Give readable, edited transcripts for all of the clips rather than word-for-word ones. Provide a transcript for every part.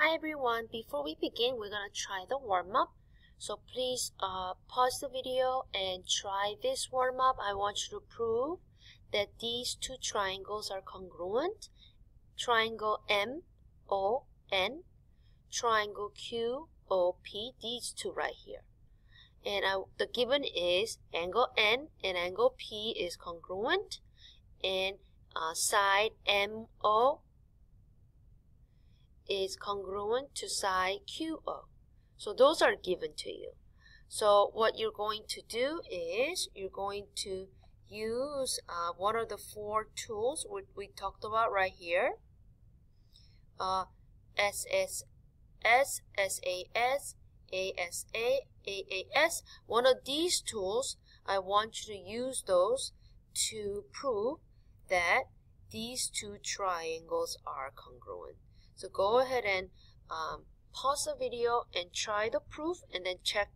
Hi everyone, before we begin, we're going to try the warm-up. So please pause the video and try this warm-up. I want you to prove that these two triangles are congruent. Triangle MON, triangle QOP, these two right here. And the given is angle N and angle P is congruent, and side MO is congruent to side QO. So those are given to you. So what you're going to do is you're going to use one of the four tools we talked about right here. SSS, SAS, ASA, AAS. One of these tools, I want you to use those to prove that these two triangles are congruent. So go ahead and pause the video and try the proof, and then check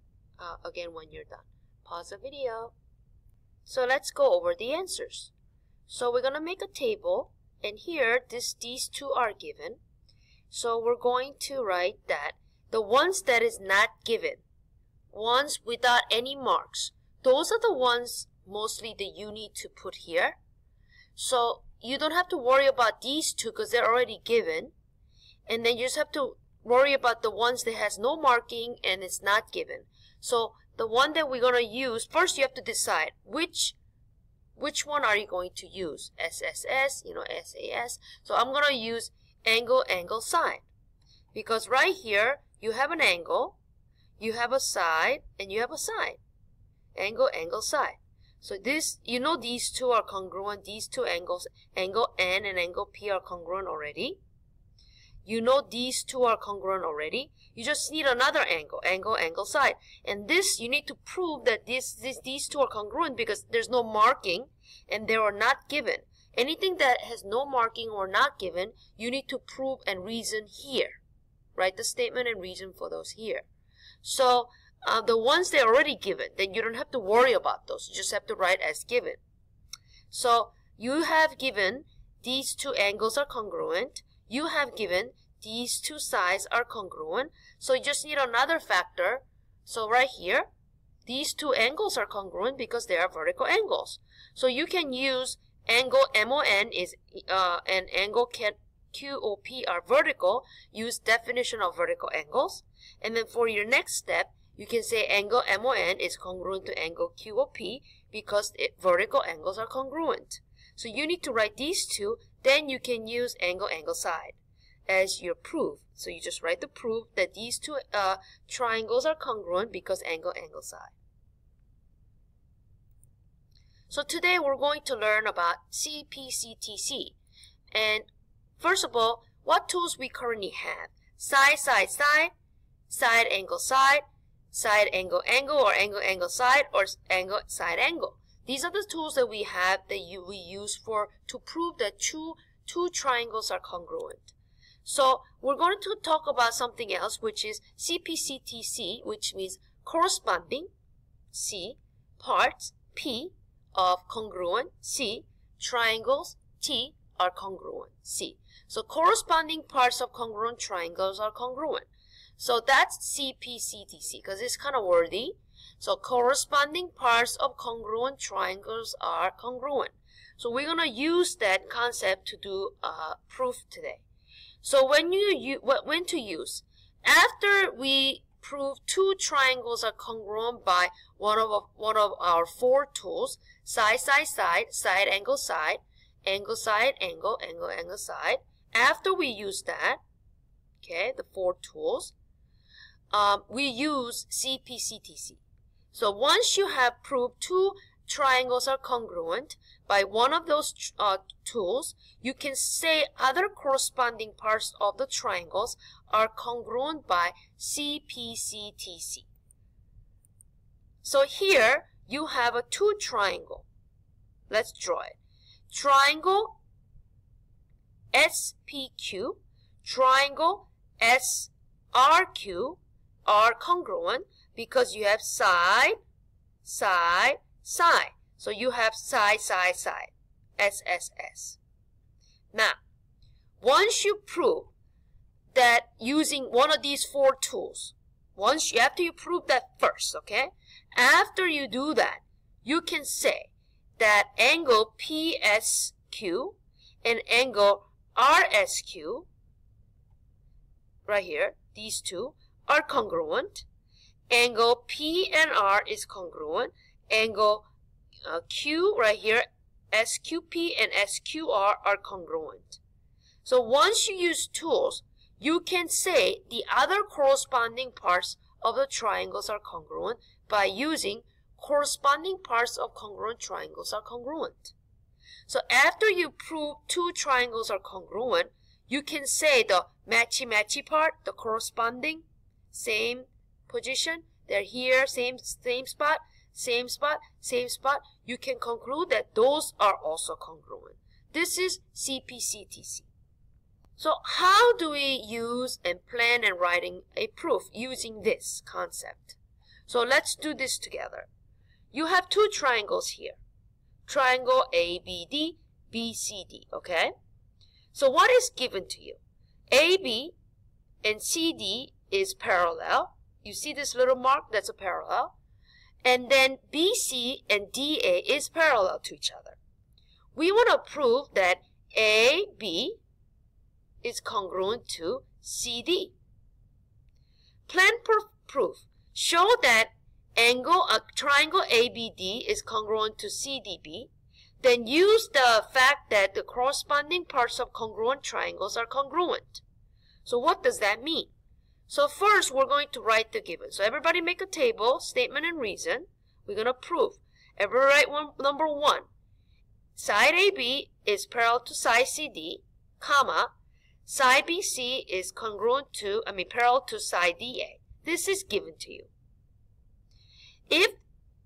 again when you're done. Pause the video. So let's go over the answers. So we're going to make a table, and here these two are given. So we're going to write that the ones that is not given, ones without any marks, those are the ones mostly that you need to put here. So you don't have to worry about these two because they're already given. And then you just have to worry about the ones that has no marking and it's not given. So the one that we're going to use, first you have to decide which one are you going to use. SSS, SAS. So I'm going to use angle, side. Because right here, you have an angle, you have a side, and you have a side. Angle, side. So this, these two are congruent. These two angles, angle N and angle P are congruent already. You know these two are congruent already. You just need another angle, side. And this, you need to prove that these two are congruent because there's no marking and they are not given. Anything that has no marking or not given, you need to prove and reason here. Write the statement and reason for those here. So the ones that are already given, then you don't have to worry about those. You just have to write as given. So you have given these two angles are congruent. You have given these two sides are congruent. So you just need another factor. So right here, these two angles are congruent because they are vertical angles. So you can use angle MON is and angle QOP are vertical. Use definition of vertical angles. And then for your next step, you can say angle MON is congruent to angle QOP because vertical angles are congruent. So you need to write these two, then you can use angle, side as your proof. So you just write the proof that these two triangles are congruent because angle, side. So today we're going to learn about Cpctc. And first of all, what tools we currently have? Side, side angle, side angle, or angle, side, or angle, side angle. These are the tools that we have that we use to prove that two triangles are congruent. So we're going to talk about something else, which is Cpctc, which means corresponding, C, parts, P, of congruent, C, triangles, T, are congruent, C. So corresponding parts of congruent triangles are congruent. So that's Cpctc because it's kind of wordy. So corresponding parts of congruent triangles are congruent. So we're going to use that concept to do a proof today. So when to use? After we prove two triangles are congruent by one of our four tools, side, side angle, side, angle, side, angle, side. After we use that, okay, the four tools, we use Cpctc. So once you have proved two triangles are congruent by one of those tools, you can say other corresponding parts of the triangles are congruent by Cpctc. So here you have a two triangle. Let's draw it. Triangle SPQ, triangle SRQ are congruent because you have side, side, side. So you have side, side, side, SSS. Now, once you prove that using one of these 4 tools. After you prove that first, okay? After you do that, you can say that angle PSQ and angle RSQ, right here, these two, are congruent. Angle P and R is congruent. Angle Q right here, SQP and SQR are congruent. So once you use tools, you can say the other corresponding parts of the triangles are congruent by using corresponding parts of congruent triangles are congruent. So after you prove 2 triangles are congruent, you can say the matchy-matchy part, the corresponding, same position, they're here, same spot, same spot, same spot. You can conclude that those are also congruent. This is Cpctc. So how do we use and plan and writing a proof using this concept? So let's do this together. You have 2 triangles here. Triangle ABD, BCD, okay? So what is given to you? AB and CD is parallel. You see this little mark? That's a parallel. And then BC and DA is parallel to each other. We want to prove that AB is congruent to CD. Plan proof. Show that triangle ABD is congruent to CDB. Then use the fact that the corresponding parts of congruent triangles are congruent. So what does that mean? So first we're going to write the given. So everybody make a table, statement and reason. We're going to prove. Everybody write number 1. Side AB is parallel to side CD, comma, side BC is parallel to side DA. This is given to you. If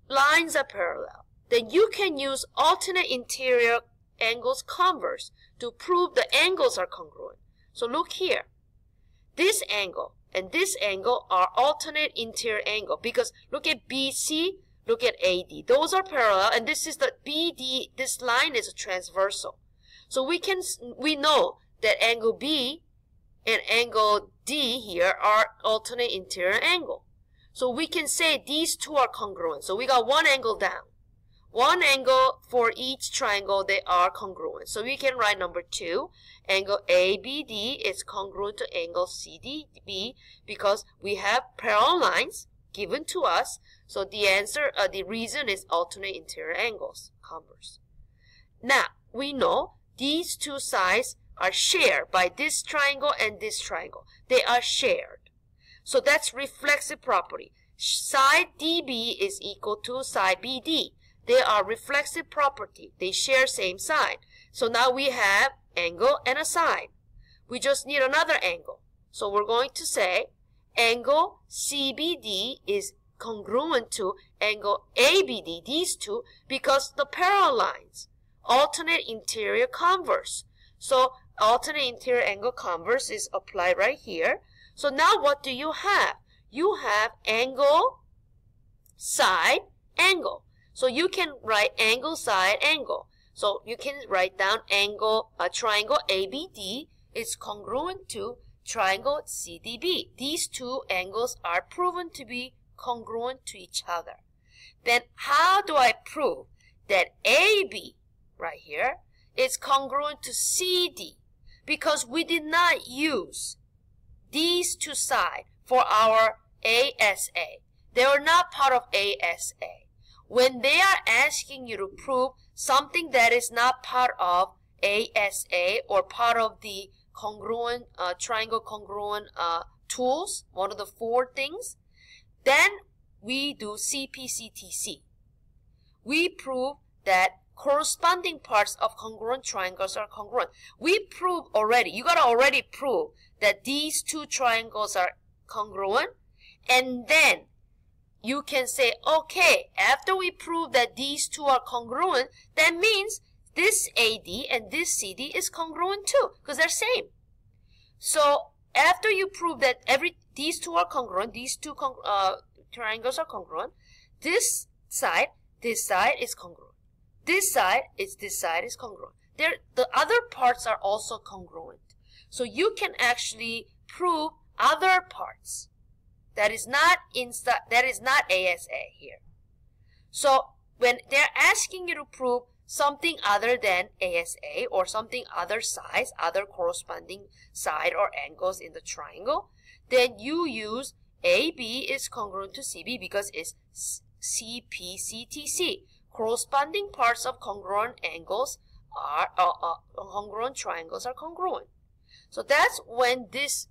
lines are parallel, then you can use alternate interior angles converse to prove the angles are congruent. So look here. This angle and this angle are alternate interior angle because look at BC, look at AD. Those are parallel, and this is the BD. This line is a transversal. So we know that angle B and angle D here are alternate interior angle. So we can say these 2 are congruent. So we got 1 angle down. 1 angle for each triangle, they are congruent. So we can write number 2. Angle ABD is congruent to angle CDB because we have parallel lines given to us. So the answer, the reason is alternate interior angles, converse. Now, we know these 2 sides are shared by this triangle and this triangle. They are shared. So that's reflexive property. Side DB is equal to side BD. They are reflexive property. They share same side. So now we have angle and a side. We just need another angle. So we're going to say angle CBD is congruent to angle ABD, these 2, because the parallel lines. Alternate interior converse. So alternate interior angle converse is applied right here. So now what do you have? You have angle, side, angle. So you can write angle, side, angle. So you can write down triangle ABD is congruent to triangle CDB. These 2 angles are proven to be congruent to each other. Then how do I prove that AB right here is congruent to CD? Because we did not use these 2 sides for our ASA. They are not part of ASA. When they are asking you to prove something that is not part of ASA or part of the congruent, triangle congruent tools, one of the 4 things, then we do Cpctc. We prove that corresponding parts of congruent triangles are congruent. We prove already, you gotta already prove that these 2 triangles are congruent, and then you can say, okay, after we prove that these 2 are congruent, that means this AD and this CD is congruent too, because they're same. So after you prove that these 2 are congruent, these 2 triangles are congruent, this side is congruent. This side is congruent. The other parts are also congruent. So you can actually prove other parts. That is not ASA here. So when they're asking you to prove something other than ASA or something other sides, other corresponding side or angles in the triangle, then you use AB is congruent to CB because it's Cpctc. Corresponding parts of congruent angles are congruent triangles are congruent. So that's when this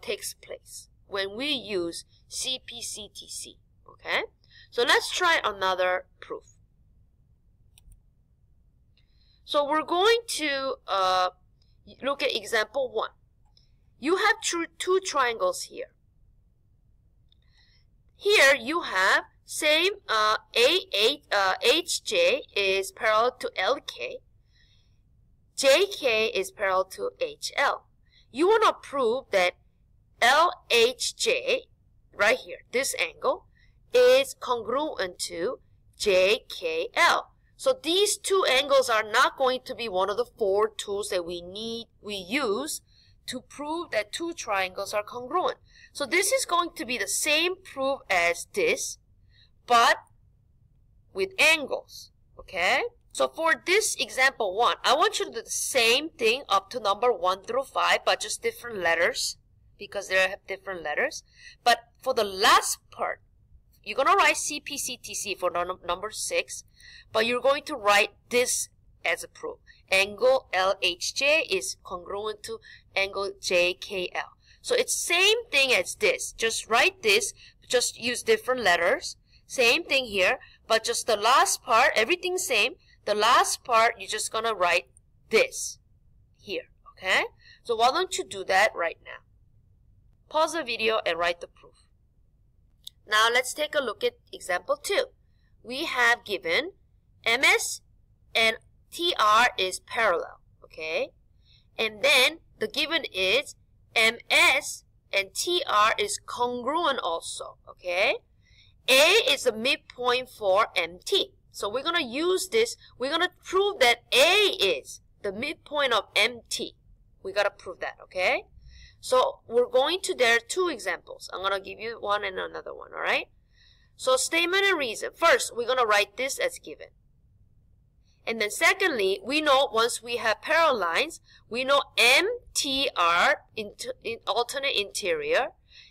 takes place, when we use Cpctc. Okay, so let's try another proof. So we're going to look at example 1. You have two triangles here. Here you have same HJ is parallel to LK. JK is parallel to HL. You want to prove that LHJ, right here, this angle, is congruent to JKL. So these two angles are not going to be one of the 4 tools that we use to prove that two triangles are congruent. So this is going to be the same proof as this, but with angles. Okay? So for this example 1, I want you to do the same thing up to number 1 through 5, but just different letters because they have different letters. But for the last part, you're going to write Cpctc for number 6, but you're going to write this as a proof. Angle LHJ is congruent to angle JKL. So it's same thing as this. Just write this, just use different letters. Same thing here, but just the last part, everything same. The last part, you're just going to write this here, okay? So why don't you do that right now? Pause the video and write the proof. Now let's take a look at example 2. We have given MS and TR is parallel, okay? And then the given is MS and TR is congruent also, okay? A is the midpoint for MT. So we're going to use this. We're going to prove that A is the midpoint of MT. We got to prove that, okay? So we're going to, there are 2 examples. I'm going to give you one and another one, all right? So statement and reason. First, we're going to write this as given. And then secondly, we know once we have parallel lines, we know MTR in alternate interior,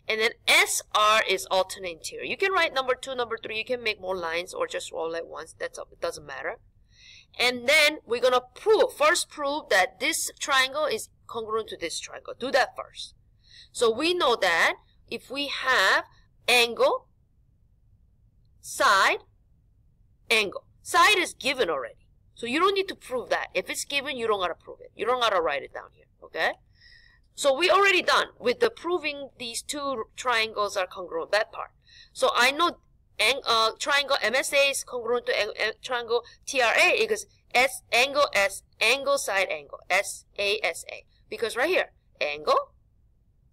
and then SR is alternate interior. You can write number 2, number 3. You can make more lines or just all at once. It doesn't matter. And then we're going to first prove that this triangle is congruent to this triangle. Do that first. So we know that if we have angle, side, angle. Side is given already. So you don't need to prove that. If it's given, you don't got to prove it. You don't got to write it down here, okay? So we already done with the proving these two triangles are congruent, that part. So I know triangle MSA is congruent to triangle TRA because angle side angle, SASA. Because right here, angle,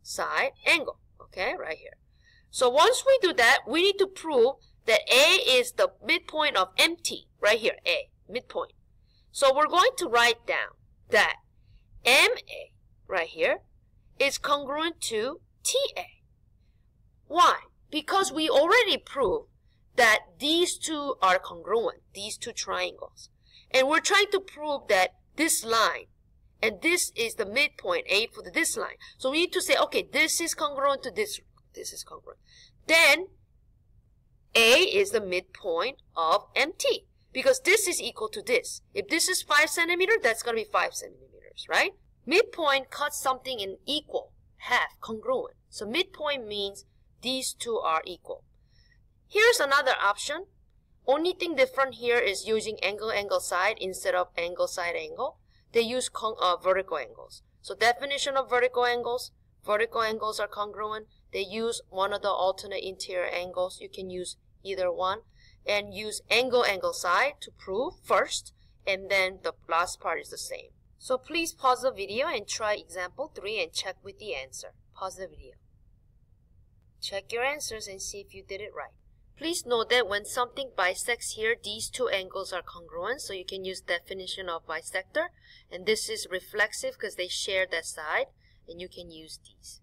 side, angle, okay, right here. So once we do that, we need to prove that A is the midpoint of MT, right here, A, midpoint. So we're going to write down that MA, right here, is congruent to TA. Why? Because we already proved that these two are congruent, these two triangles. And we're trying to prove that this line and this is the midpoint, A, for this line. So we need to say, okay, this is congruent to this. This is congruent. Then A is the midpoint of MT because this is equal to this. If this is 5 centimeters, that's going to be 5 centimeters, right? Midpoint cuts something in equal, half, congruent. So midpoint means these two are equal. Here's another option. Only thing different here is using angle side instead of angle side angle. They use vertical angles. So definition of vertical angles are congruent. They use one of the alternate interior angles. You can use either one. And use angle side to prove first. And then the last part is the same. So please pause the video and try example 3 and check with the answer. Pause the video. Check your answers and see if you did it right. Please note that when something bisects here, these two angles are congruent, so you can use definition of bisector. And this is reflexive because they share that side, and you can use these.